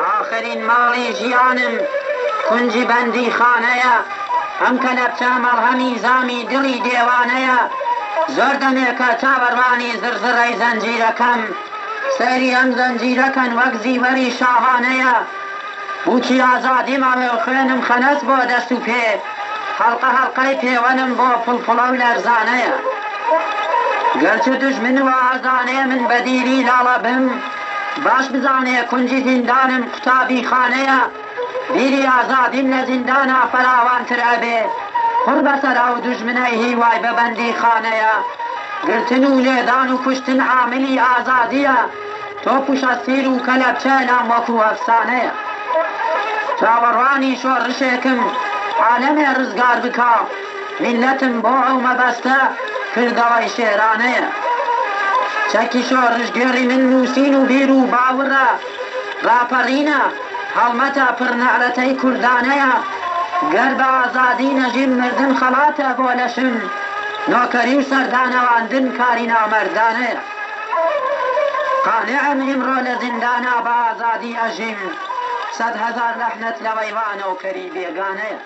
آخرین ماڵی ژیانم کونجی بەندی خانەیە، ئەم کە لە بچە مەڵهەمی زامی دڵی دێوانەیە، زۆر دەمێکە چاوەڕوانی زرزڕەی زەنجیرەکەم، سەیری ئەم زەنجیرەکەن وەک زیوەری شاهانەیە، بوچی ئازادی ماوێ و خوێنم خەنەس بۆ دەست و پێ، هەڵقە هەڵقەی پێوەنم بۆ پڵپڵە و لەرزانەیە. گەرچە دوژمن و ئازانێ من بەدیری لاڵە بم، باش بزانێ کونجی زیندانم قوتابی خانەیە، بیری ئازادیم لە زیندانە فەراوانتر ئەبێ، قڕ بەسەرا و دوژمنەی هیوای بەبەندی خانەیە، گرتن و لێدان و کوشتن عاملی ئازادیە، تۆپ و شەستیر و کەلەپچە لام وەکو ئەفسانەیە. چاوەڕوانی شۆڕشێکم عالەمێ ڕزگار بکا، میلەتم بۆ ئەو مەبەستە کردەوەی شێرانەیە. چەکی شۆڕش گێڕی من نووسین و بیر و باوڕە، ڕاپەڕینە هەڵمەتە پڕنەعرەتەی کوردانەیە، گەر بە ئازادی نەژیم مردن خەڵاتە بۆ لەشم، نۆکەری و سەردانەواندن کاری نامەردانەیە. قانعم ئیمڕۆ لە زیندانە بە ئازادی ئەژیم، سەد هەزار لەحنەت لە وەیوانە و کەری بێگانەیە.